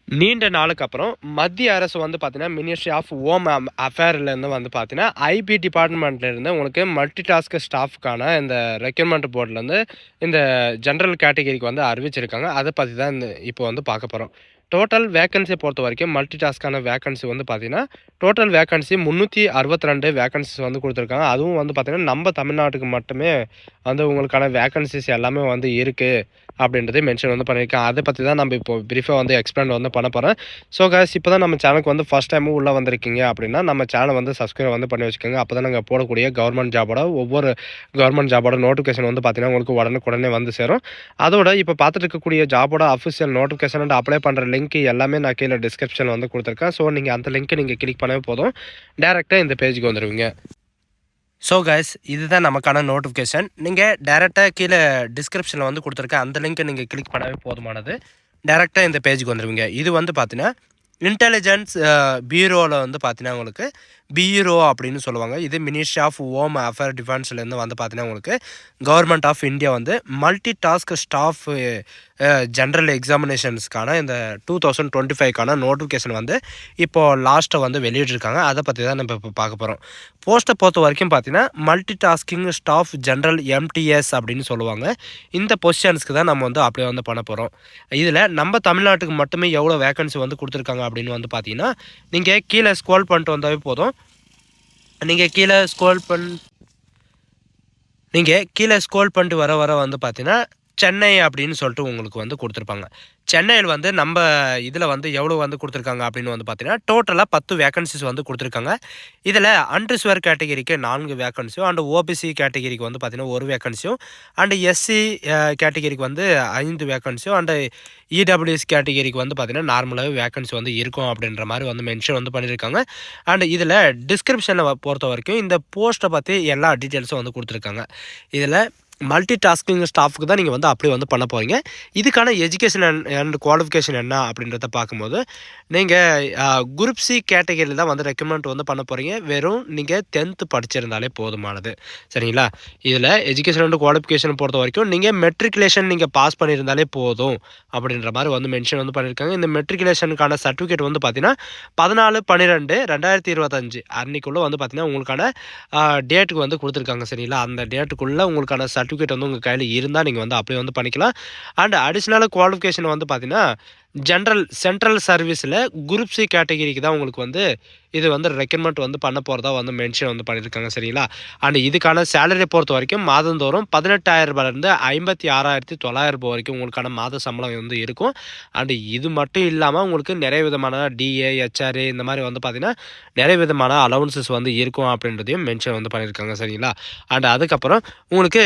நீண்ட நாளுக்கு அப்புறம் மத்திய அரசு வந்து பார்த்தீங்கன்னா மினிஸ்ட்ரி ஆஃப் ஹோம் அஃபேர்லேருந்து வந்து பார்த்தீங்கன்னா ஐபி டிபார்ட்மெண்ட்லேருந்து உங்களுக்கு மல்டி டாஸ்க் ஸ்டாஃப்க்கான இந்த ரெக்யூர்மெண்ட் போர்ட்லேருந்து இந்த ஜென்ரல் கேட்டகரிக்கு வந்து அறிவிச்சிருக்காங்க. அதை பற்றி தான் இப்போ வந்து பார்க்க போகிறோம். டோட்டல் வேக்கன்சி பொறுத்த வரைக்கும் மல்டி டாஸ்க்கான வேக்கன்சி வந்து பார்த்தீங்கன்னா டோட்டல் வேக்கன்சி 362 வேக்கன்சிஸ் வந்து கொடுத்துருக்காங்க. அதுவும் வந்து பார்த்தீங்கன்னா நம்ம தமிழ்நாட்டுக்கு மட்டுமே வந்து உங்களுக்கான வேக்கன்சிஸ் எல்லாமே வந்து இருக்குது அப்படின்றதே மென்ஷன் வந்து பண்ணியிருக்கேன். அதை பற்றி தான் நம்ம இப்போ ப்ரீஃபாக வந்து எக்ஸ்பிளைன் வந்து பண்ண போகிறேன். ஸோ கைஸ், இப்போ தான் நம்ம சேனலுக்கு வந்து ஃபஸ்ட் டைமும் உள்ளே வந்திருக்கீங்க அப்படின்னா நம்ம சேனலை வந்து சப்ஸ்கிரைப் வந்து பண்ணி வச்சுக்கோங்க. அப்போ தான் நாங்கள் போடக்கூடிய ஒவ்வொரு கவர்மெண்ட் ஜாபோட நோட்டிஃபிகேஷன் வந்து பார்த்தீங்கன்னா உங்களுக்கு உடனே வந்து சேரும். அதோட இப்போ பார்த்துட்டு இருக்கக்கூடிய ஜாபோட அஃபிஷியல் நோட்டிஃபிகேஷன் அண்ட் அப்ளை பண்ணுற லிங்க் எல்லாமே நான் கீழே டிஸ்கிரிப்ஷனில் வந்து கொடுத்துருக்கேன். ஸோ நீங்கள் அந்த லிங்க்கை நீங்கள் கிளிக் பண்ணவே போதும், டேரெக்டாக இந்த பேஜுக்கு வந்துடுவீங்க. ஸோ கைஸ், இதுதான் நமக்கான நோட்டிஃபிகேஷன். நீங்கள் டேரெக்டாக கீழே டிஸ்கிரிப்ஷனில் வந்து கொடுத்துருக்க அந்த லிங்க்கை நீங்கள் கிளிக் பண்ணவே போதுமானது, டேரெக்டாக இந்த பேஜுக்கு வந்துடுவீங்க. இது வந்து பார்த்தீங்கன்னா இன்டெலிஜென்ஸ் பியூரோவில் வந்து பார்த்தீங்கன்னா உங்களுக்கு பியூரோ அப்படின்னு சொல்லுவாங்க. இது மினிஸ்ட்ரி ஆஃப் ஹோம் அஃபேர் டிஃபென்ஸ்லேருந்து வந்து பார்த்தீங்கன்னா உங்களுக்கு கவர்மெண்ட் ஆஃப் இந்தியா வந்து மல்டி டாஸ்க் ஸ்டாஃப் ஜென்ரல் எக்ஸாமினேஷன்ஸ்க்கான இந்த 2025க்கான நோட்டிஃபிகேஷன் வந்து இப்போது லாஸ்ட்டை வந்து வெளியிட்டிருக்காங்க. அதை பற்றி தான் நம்ம இப்போ பார்க்க போகிறோம். போஸ்ட்டை பொறுத்த வரைக்கும் பார்த்தீங்கன்னா multi tasking staff general MTS அப்படின்னு சொல்லுவாங்க. இந்த பொசிஷன்ஸ்க்கு தான் நம்ம வந்து அப்ளை வந்து பண்ண போகிறோம். இதில் நம்ம தமிழ்நாட்டுக்கு மட்டுமே எவ்வளோ வேகன்சி வந்து கொடுத்துருக்காங்க அப்படின்னு வந்து பார்த்தீங்கன்னா நீங்கள் கீழே ஸ்க்ரோல் பண்ணிட்டு வந்தாவே போதும். நீங்கள் கீழே ஸ்க்ரோல் பண்ணிட்டு வர வந்து பார்த்தீங்கன்னா சென்னை அப்படின்னு சொல்லிட்டு உங்களுக்கு வந்து கொடுத்துருப்பாங்க. சென்னையில் வந்து நம்ம இதில் வந்து எவ்வளோ வந்து கொடுத்துருக்காங்க அப்படின்னு வந்து பார்த்தீங்கன்னா டோட்டலாக 10 வேக்கன்சிஸ் வந்து கொடுத்துருக்காங்க. இதில் அன்ரிசர்வ் கேட்டகிரிக்கு 4 வேக்கன்சியும் அண்டு ஓபிசி கேட்டகிரிக்கு வந்து பார்த்தீங்கன்னா 1 வேக்கன்சியும் அண்டு எஸ்சி கேட்டகிரிக்கு வந்து 5 வேக்கன்சியும் அண்டு இடபிள்யூஎஸ் கேட்டகிரிக்கு வந்து பார்த்தீங்கன்னா நார்மலாகவே வேக்கன்சி வந்து இருக்கும் அப்படின்ற மாதிரி வந்து மென்ஷன் வந்து பண்ணியிருக்காங்க. அண்டு இதில் டிஸ்கிரிப்ஷனில் பொறுத்த வரைக்கும் இந்த போஸ்ட்டை பற்றி எல்லா டீட்டெயில்ஸும் வந்து கொடுத்துருக்காங்க. இதில் மல்டி டாஸ்கிங் ஸ்டாஃப்க்கு தான் நீங்கள் வந்து அப்ளை வந்து பண்ண போகிறீங்க. இதுக்கான எஜுகேஷன் அண்ட் குவாலிஃபிகேஷன் என்ன அப்படின்றத பார்க்கும்போது நீங்கள் குரூப் சி கேட்டகரியில் தான் வந்து ரெக்கமெண்ட் வந்து பண்ண போகிறீங்க. வெறும் நீங்கள் 10th படிச்சிருந்தாலே போதுமானது, சரிங்களா? இதில் எஜுகேஷன் அண்ட் குவாலிஃபிகேஷன் பொறுத்த வரைக்கும் நீங்கள் மெட்ரிகுலேஷன் நீங்கள் பாஸ் பண்ணியிருந்தாலே போதும் அப்படின்ற மாதிரி வந்து மென்ஷன் வந்து பண்ணியிருக்காங்க. இந்த மெட்ரிகுலேஷனுக்கான சர்டிஃபிகேட் வந்து பார்த்தீங்கன்னா 14/12/2025 அன்றைக்குள்ளே வந்து பார்த்தீங்கன்னா உங்களுக்கான டேட்டுக்கு வந்து கொடுத்துருக்காங்க, சரிங்களா? அந்த டேட்டுக்குள்ளே உங்களுக்கான சர்டிஃபிகேட் வந்து உங்கள் கையில் இருந்தால் நீங்கள் வந்து அப்ளை வந்து பண்ணிக்கலாம். அண்ட் அடிஷ்னலாக குவாலிஃபிகேஷன் வந்து பார்த்தீங்கன்னா சென்ட்ரல் சர்வீஸில் குரூப் சி கேட்டகிரிக்கு தான் உங்களுக்கு வந்து இது வந்து ரெக்கமெண்ட் வந்து பண்ண போகிறதா வந்து மென்ஷன் வந்து பண்ணியிருக்காங்க, சரிங்களா? அண்ட் இதுக்கான சேலரி பொறுத்த வரைக்கும் மாதந்தோறும் 18,000 ரூபாயிலிருந்து 56,900 வரைக்கும் உங்களுக்கான மாத சம்பளம் வந்து இருக்கும். அண்டு இது மட்டும் இல்லாமல் உங்களுக்கு நிறைய விதமான DA HR இந்த மாதிரி வந்து பார்த்திங்கன்னா நிறைய விதமான அலவன்சஸ் வந்து இருக்கும் அப்படின்றதையும் மென்ஷன் வந்து பண்ணியிருக்காங்க, சரிங்களா? அண்ட் அதுக்கப்புறம் உங்களுக்கு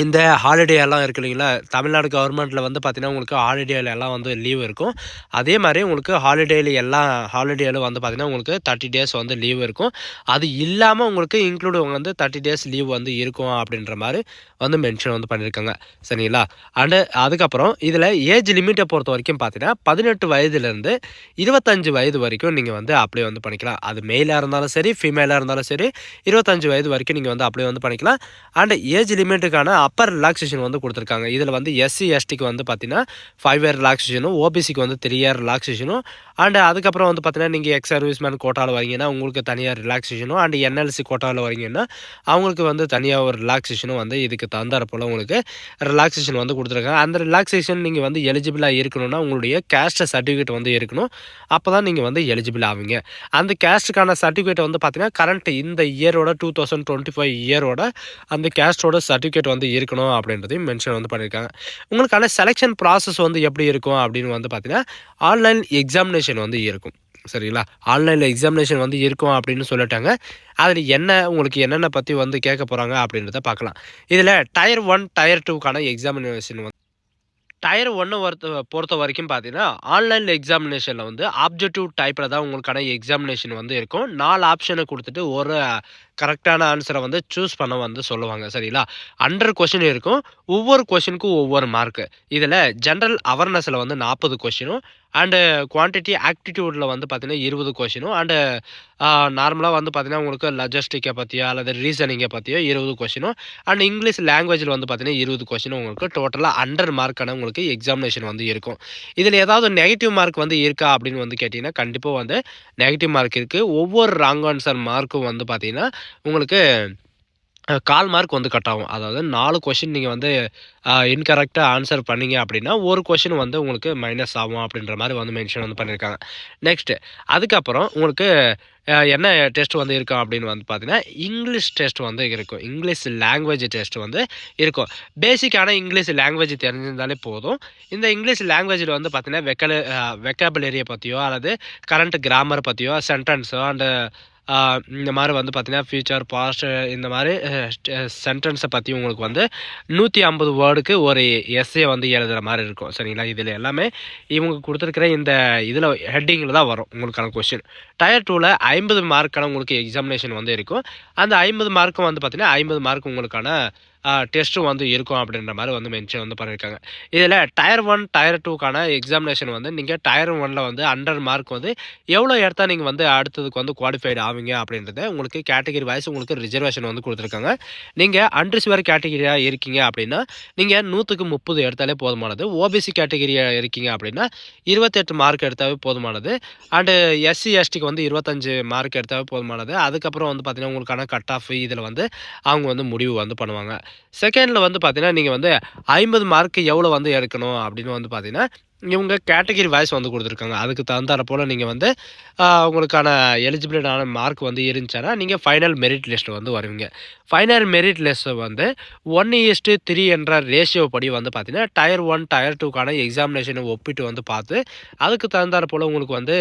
இந்த ஹாலிடே எல்லாம் இருக்குது இல்லைங்களா? தமிழ்நாடு கவர்மெண்ட்டில் வந்து பார்த்தீங்கன்னா உங்களுக்கு ஹாலிடேல எல்லாம் வந்து லீவ் இருக்கும். அதே மாதிரி உங்களுக்கு ஹாலிடேல வந்து பார்த்தீங்கன்னா உங்களுக்கு 30 டேஸ் வந்து லீவ் இருக்கும். அது இல்லாமல் உங்களுக்கு இன்க்ளூட் வந்து 30 டேஸ் லீவ் வந்து இருக்கும் அப்படின்ற மாதிரி வந்து மென்ஷன் வந்து பண்ணியிருக்காங்க, சரிங்களா? அண்டு அதுக்கப்புறம் இதில் ஏஜ் லிமிட்டை பொறுத்த வரைக்கும் பார்த்தீங்கன்னா 18 வயதுலேருந்து 25 வயது வரைக்கும் நீங்கள் வந்து அப்ளை வந்து பண்ணிக்கலாம். அது மெயிலாக இருந்தாலும் சரி, ஃபீமேலாக இருந்தாலும் சரி, 25 வயது வரைக்கும் நீங்கள் வந்து அப்ளை வந்து பண்ணிக்கலாம். அண்ட் ஏஜ் லிமிட்டுக்கான அப்பர் ரிலாக்ஸேஷன் வந்து கொடுத்துருக்காங்க. இதில் வந்து SC STக்கு வந்து பார்த்தீங்கன்னா 5 இயர் ரிலாக்ஸேஷனும், OBCக்கு வந்து 3 இயர் ரிலாக்ஸேஷனும், அண்ட் அதுக்கப்புறம் வந்து பார்த்தீங்கன்னா நீங்கள் எக்ஸ் சர்வீஸ்மேன் கோட்டாவில் வரீங்கன்னா உங்களுக்கு தனியாக ரிலாக்ஸேஷனும், அண்ட் NLC கோட்டாவில் வரீங்கன்னா அவங்களுக்கு வந்து தனியாக ஒரு ரிலாக்ஸேஷனும் வந்து இதுக்கு தந்தார போல் உங்களுக்கு ரிலாக்ஸேஷன் வந்து கொடுத்துருக்காங்க. அந்த ரிலாக்ஸேஷன் நீங்கள் வந்து எலிஜிபிளாக இருக்கணும்னா உங்களுடைய கேஸ்ட் சர்டிஃபிகேட் வந்து இருக்கணும். அப்போ தான் நீங்கள் வந்து எலிஜிபிள் ஆவீங்க. அந்த கேஸ்ட்டுக்கான சர்டிஃபிகேட் வந்து பார்த்தீங்கன்னா கரண்ட் இந்த இயரோட 2025 இயரோட அந்த கேஸ்ட்டோட சர்டிஃபிகேட் வந்து இருக்கணும் அப்படின்றதையும் மென்ஷன் வந்து பண்ணியிருக்காங்க. உங்களுக்கான செலெக்ஷன் ப்ராசஸ் வந்து எப்படி இருக்கும் அப்படின்னு வந்து பார்த்தீங்கன்னா ஆன்லைன் எக்ஸாமினேஷன் வந்து இருக்கும், சரிங்களா? ஆன்லைனில் எக்ஸாமினேஷன் வந்து இருக்கும் அப்படின்னு சொல்லிட்டாங்க. அதில் உங்களுக்கு என்னென்ன பற்றி வந்து கேட்க போகிறாங்க அப்படின்றத பார்க்கலாம். இதில் Tier 1 Tier 2க்கான எக்ஸாமினேஷன் வந்து Tier 1 பொறுத்த வரைக்கும் பார்த்தீங்கன்னா ஆன்லைன் எக்ஸாமினேஷனில் வந்து ஆப்ஜெக்டிவ் டைப்பில் தான் உங்களுக்கான எக்ஸாமினேஷன் வந்து இருக்கும். 4 ஆப்ஷனை கொடுத்துட்டு ஒரு கரெக்டான ஆன்சரை வந்து சூஸ் பண்ண வந்து சொல்லுவாங்க, சரிங்களா? 100 கொஷின் இருக்கும். ஒவ்வொரு கொஷினுக்கும் ஒவ்வொரு மார்க்கு. இதில் ஜென்ரல் அவேர்னஸில் வந்து 40 கொஷினும், அண்டு குவான்டிட்டி ஆக்டிடியூடில் வந்து பார்த்தீங்கன்னா 20 கொஷினும், அண்டு நார்மலாக வந்து பார்த்தீங்கன்னா உங்களுக்கு லாஜிஸ்டிக்கை பற்றியோ அல்லது ரீசனிங்கை பற்றியோ 20 கொஷினும், அண்ட் இங்கிலீஷ் லாங்குவேஜில் வந்து பார்த்தீங்கன்னா 20 கொஷினும் உங்களுக்கு டோட்டலாக 100 மார்க்கான உங்களுக்கு உங்களுக்கு எக்ஸாமினேஷன் வந்து இருக்கும். இதில் ஏதாவது நெகட்டிவ் மார்க் வந்து இருக்கா அப்படின்னு வந்து கேட்டிங்கன்னா, கண்டிப்பா வந்து நெகட்டிவ் மார்க் இருக்கு. ஒவ்வொரு ராங் ஆன்சர் மார்க்கும் வந்து பார்த்தீங்கன்னா, உங்களுக்கு 1/4 மார்க் வந்து கட் ஆகும். அதாவது 4 கொஸ்டின் நீங்க வந்து இன்கரெக்ட்டா ஆன்சர் பண்ணீங்க அப்படின்னா, ஒரு கொஸ்டின் வந்து உங்களுக்கு மைனஸ் ஆகும் அப்படின்ற மாரி வந்து மென்ஷன் வந்து பண்ணியிருக்காங்க. நெக்ஸ்ட் அதுக்கப்புறம் உங்களுக்கு என்ன டெஸ்ட் வந்து இருக்கும் அப்படின்னு வந்து பார்த்தீங்கன்னா, இங்கிலீஷ் டெஸ்ட் வந்து இருக்கும். இங்கிலீஷ் லாங்குவேஜ் டெஸ்ட் வந்து இருக்கும். பேசிக்கான இங்கிலீஷ் லாங்குவேஜ் தெரிஞ்சிருந்தாலே போதும். இந்த இங்கிலீஷ் லாங்குவேஜ்ல வந்து பார்த்தீங்கன்னா, வெக்காபுலரிய பத்தியோ அல்லது கரண்ட் கிராமர் பத்தியோ, சென்டென்ஸோ அண்ட் இந்த மாரி வந்து பார்த்தீங்கன்னா, ஃபியூச்சர், பாஸ்ட் இந்த மாரி சென்டென்ஸ பத்தி உங்களுக்கு வந்து 150 வேர்டுக்கு ஒரு எஸ்ஸே வந்து எழுதுற மாரி இருக்கும். சரிங்களா? இதில எல்லாமே இவங்க குடுத்திருக்கிற இந்த இதில ஹெட்டிங்ல தான் வரும் உங்களுக்கான கொஸ்டின். டயர் 2ல 50 மார்க்கான உங்களுக்கு எக்ஸாமினேஷன் வந்து இருக்கும். அந்த 50 மார்க்கும் வந்து பார்த்தீங்கன்னா, 50 மார்க் உங்களுக்கான டெஸ்ட்டும் வந்து இருக்கும் அப்படின்ற மாரி வந்து மென்ஷன் வந்து பண்ணியிருக்காங்க. இதில டயர் 1, டயர் 2க்கான எக்ஸாமினேஷன் வந்து நீங்க டயர் 1ல வந்து 100 மார்க் வந்து எவ்வளோ எடுத்தா நீங்க வந்து அடுத்ததுக்கு வந்து குவாலிஃபைட் ஆவீங்க அப்படின்றத உங்களுக்கு கேட்டகரி வைஸ் உங்களுக்கு ரிசர்வேஷன் வந்து குடுத்துருக்காங்க. நீங்க அன்ரிசர்வ்டு கேட்டகரியா இருக்கீங்க அப்படின்னா, நீங்க 100க்கு 30 எடுத்தாலே போதுமானது. ஓபிசி கேட்டகரியா இருக்கீங்க அப்படின்னா, 28 மார்க் எடுத்தாவே போதுமானது. அண்ட் எஸ்சி, எஸ்டிக்கு வந்து 25 மார்க் எடுத்தாவே போதுமானது. அதுக்கப்புறம் வந்து பார்த்தீங்கன்னா, உங்களுக்கான கட் ஆஃப் இதில வந்து அவங்க வந்து முடிவு வந்து பண்ணுவாங்க. செகண்ட்ல வந்து பார்த்தீங்கன்னா, நீங்க வந்து 50 மார்க் எவ்வளோ வந்து எடுக்கணும் அப்படின்னு வந்து பார்த்தீங்கன்னா, இவங்க கேட்டகரி வைஸ் வந்து குடுத்துருக்காங்க. அதுக்கு தகுந்தாற் போல நீங்க வந்து உங்களுக்கான எலிஜிபிலிட்டான மார்க் வந்து இருந்துச்சுன்னா, நீங்க ஃபைனல் மெரிட் லிஸ்ட் வந்து வருவீங்க. ஃபைனல் மெரிட் லிஸ்ட் வந்து 1:3 என்ற ரேஷியோ படி வந்து பார்த்தீங்கன்னா, டயர் 1, டயர் 2க்கான எக்ஸாமினேஷன ஒப்பிட்டு வந்து பார்த்து, அதுக்கு தகுந்தாற் போல உங்களுக்கு வந்து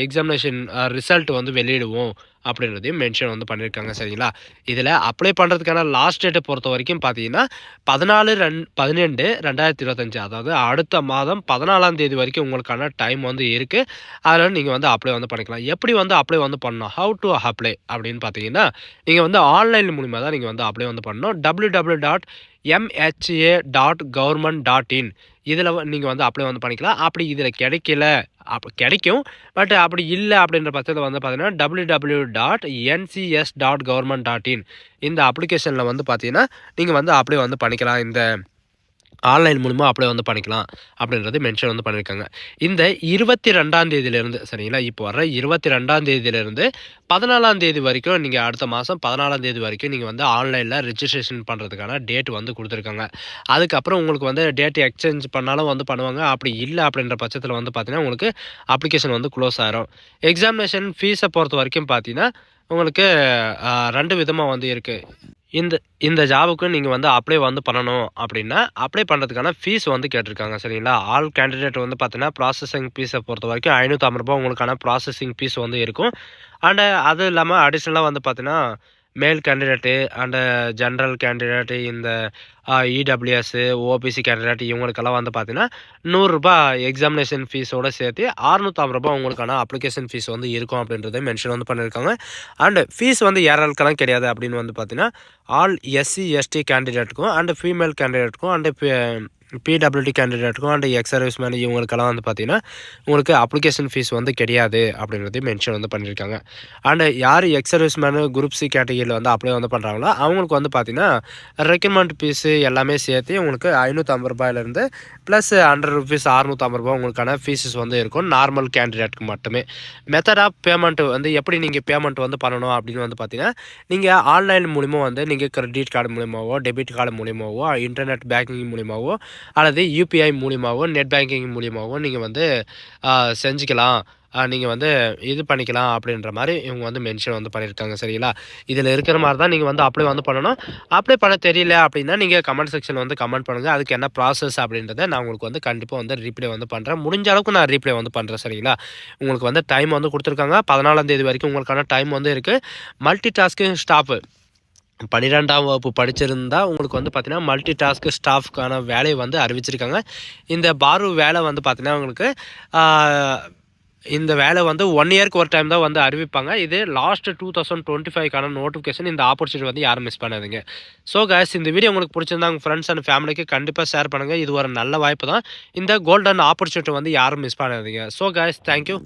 எக்ஸாமினேஷன் ரிசல்ட் வந்து வெளியிடுவோம். அப்படின்றதையும் மென்ஷன் வந்து பண்ணியிருக்காங்க. சரிங்களா? இதில அப்ளை பண்றதுக்கான லாஸ்ட் டேட்ட பொறுத்தவரைக்கும் பார்த்தீங்கன்னா, 14/12/2025 அதாவது அடுத்த மாதம் 14ஆம் தேதி வரைக்கும் உங்களுக்கான டைம் வந்து இருக்கு. அதனால நீங்க வந்து அப்ளை வந்து பண்ணிக்கலாம். எப்படி வந்து அப்ளை வந்து பண்ணணும்? ஹவ் டூ அப்ளை அப்படின்னு பார்த்தீங்கன்னா, நீங்க வந்து ஆன்லைன் மூலியமா தான் நீங்க வந்து அப்ளை வந்து பண்ணணும். www.mha.government.in இதில நீங்க வந்து அப்ளை வந்து பண்ணிக்கலாம். அப்படி இதில கிடைக்கல கிடைக்கும். பட் அப்படி இல்ல அப்படின்ற பட்சத்தில வந்து பார்த்தீங்கன்னா, www.ncs.government.in இந்த அப்ளிகேஷன்ல வந்து பார்த்தீங்கன்னா, நீங்க வந்து அப்ளை வந்து பண்ணிக்கலாம். இந்த ஆன்லைன் மூலமா அப்ளை வந்து பண்ணிக்கலாம் அப்படின்றது மென்ஷன் வந்து பண்ணியிருக்காங்க. இந்த 22ஆம் தேதியிலிருந்து சரிங்களா, இப்போ வர்ற 22ஆம் தேதியிலிருந்து 14ஆம் தேதி வரைக்கும் நீங்க அடுத்த மாசம் 14ஆம் தேதி வரைக்கும் நீங்க வந்து ஆன்லைன்ல ரிஜிஸ்ட்ரேஷன் பண்றதுக்கான டேட் வந்து குடுத்துருக்காங்க. அதுக்கப்புறம் உங்களுக்கு வந்து டேட் எக்ஸ்சேஞ்ச் பண்ணாலும் வந்து பண்ணுவாங்க. அப்படி இல்ல அப்படின்ற பட்சத்தில வந்து பார்த்தீங்கன்னா, உங்களுக்கு அப்ளிகேஷன் வந்து குளோஸ் ஆயிரும். எக்ஸாமினேஷன் ஃபீஸ பொறுத்தவரைக்கும் பார்த்தீங்கன்னா, உங்களுக்கு 2 விதமா வந்து இருக்கு. இந்த இந்த ஜாபுக்கு நீங்க வந்து அப்ளை வந்து பண்ணணும் அப்படின்னா, அப்ளை பண்றதுக்கான ஃபீஸ் வந்து கேட்டிருக்காங்க. சரிங்களா? ஆல் கேண்டிடேட் வந்து பார்த்தீங்கன்னா, ப்ராசஸிங் ஃபீஸ பொறுத்தவரைக்கும் ரூ. 550 உங்களுக்கான ப்ராசஸிங் ஃபீஸ் வந்து இருக்கும். அண்ட் அது இல்லாம அடிஷனலா வந்து பார்த்தீங்கன்னா, மேல் கேண்டிடேட்டு அண்ட் ஜெனரல் கேண்டிடேட் இந்த இடபிள்யூஎஸ், ஓபிசி கேண்டிடேட் இவங்களுக்கெல்லாம் வந்து பார்த்தீங்கன்னா, ரூ. 100 எக்ஸாமினேஷன் ஃபீஸோட சேர்த்து ரூ. 650 உங்களுக்கான அப்ளிகேஷன் ஃபீஸ் வந்து இருக்கும் அப்படின்றத மென்ஷன் வந்து பண்ணியிருக்காங்க. அண்ட் ஃபீஸ் வந்து யாராருக்கெல்லாம் கிடையாது அப்படின்னு வந்து பார்த்தீங்கன்னா, ஆல் எஸ்சி, எஸ்டி கேண்டிடேட்டுக்கும் அண்ட் ஃபீமேல் கேண்டிடேட்டுக்கும் அண்ட் பிடபிள்யூடி கேண்டிடேட்டுக்கும் அண்ட் எக்ஸ் சர்வீஸ்மேன் இவங்களுக்கெல்லாம் வந்து பார்த்தீங்கன்னா, உங்களுக்கு அப்ளிகேஷன் ஃபீஸ் வந்து கிடையாது அப்படின்றதையும் மென்ஷன் வந்து பண்ணியிருக்காங்க. அண்ட் யார் எக்ஸ் சர்வீஸ்மேனு குரூப் சி கேட்டகரியில் வந்து அப்ளை வந்து பண்ணுறாங்களோ அவங்களுக்கு வந்து பார்த்தீங்கன்னா, ரெக்ரூட்மெண்ட் ஃபீஸு எல்லாமே சேர்த்து உங்களுக்கு ரூ. 550 ப்ளஸ் ₹100 650 உங்களுக்கான ஃபீஸஸ் வந்து இருக்கும். நார்மல் கேண்டிடேட்டுக்கு மட்டுமே. மெத்தட் ஆஃப் பேமெண்ட் வந்து எப்படி நீங்கள் பேமெண்ட் வந்து பண்ணணும் அப்படின்னு வந்து பார்த்தீங்கன்னா, நீங்கள் ஆன்லைன் மூலிமா வந்து நீங்கள் கிரெடிட் கார்டு மூலியமாவோ, டெபிட் கார்டு மூலியமாவோ, இன்டர்நெட் பேங்கிங் மூலியமாவோ அல்லது யுபிஐ மூலியமாவோ, நெட் பேங்கிங் மூலியமாவோ நீங்க வந்து செஞ்சுக்கலாம். நீங்க வந்து இது பண்ணிக்கலாம் அப்படின்ற மாரி இவங்க வந்து மென்ஷன் வந்து பண்ணியிருக்காங்க. சரிங்களா? இதில இருக்கிற மாரி தான் நீங்க வந்து அப்ளை வந்து பண்ணணும். அப்ளை பண்ண தெரியல அப்படின்னா, நீங்க கமெண்ட் செக்ஷன்ல வந்து கமெண்ட் பண்ணுங்க. அதுக்கு என்ன ப்ராசஸ் அப்படின்றத நான் உங்களுக்கு வந்து கண்டிப்பா வந்து ரீப்ளை வந்து பண்றேன். முடிஞ்ச அளவுக்கு நான் ரீப்ளை வந்து பண்றேன். சரிங்களா? உங்களுக்கு வந்து டைம் வந்து குடுத்துருக்காங்க. 14ஆம் தேதி வரைக்கும் உங்களுக்கான டைம் வந்து இருக்கு. மல்டி டாஸ்கிங் ஸ்டாஃப் 12ஆம் வகுப்பு படிச்சிருந்தா உங்களுக்கு வந்து பார்த்தீங்கன்னா, மல்டி டாஸ்க் ஸ்டாஃப்க்கான வேலைய வந்து அறிவிச்சிருக்காங்க. இந்த பாரு வேலை வந்து பார்த்தீங்கன்னா, உங்களுக்கு ஆ இந்த வேலை வந்து 1 இயர்க்கு ஒரு டைம் தான் வந்து அறிவிப்பாங்க. இது லாஸ்ட் 2025க்கான நோட்டிஃபிகேஷன். இந்த ஆப்பர்ச்சுனிட்டி வந்து யாரும் மிஸ் பண்ணாதீங்க. ஸோ காய்ஸ் இந்த வீடியோ உங்களுக்கு பிடிச்சிருந்தா உங்க ஃப்ரெண்ட்ஸ் அண்ட் ஃபேமிலிக்கு கண்டிப்பா ஷேர் பண்ணுங்க. இது ஒரு நல்ல வாய்ப்பு தான். இந்த கோல்டன் ஆப்பர்ச்சுனிட்டி வந்து யாரும் மிஸ் பண்ணாதீங்க. So guys thank you.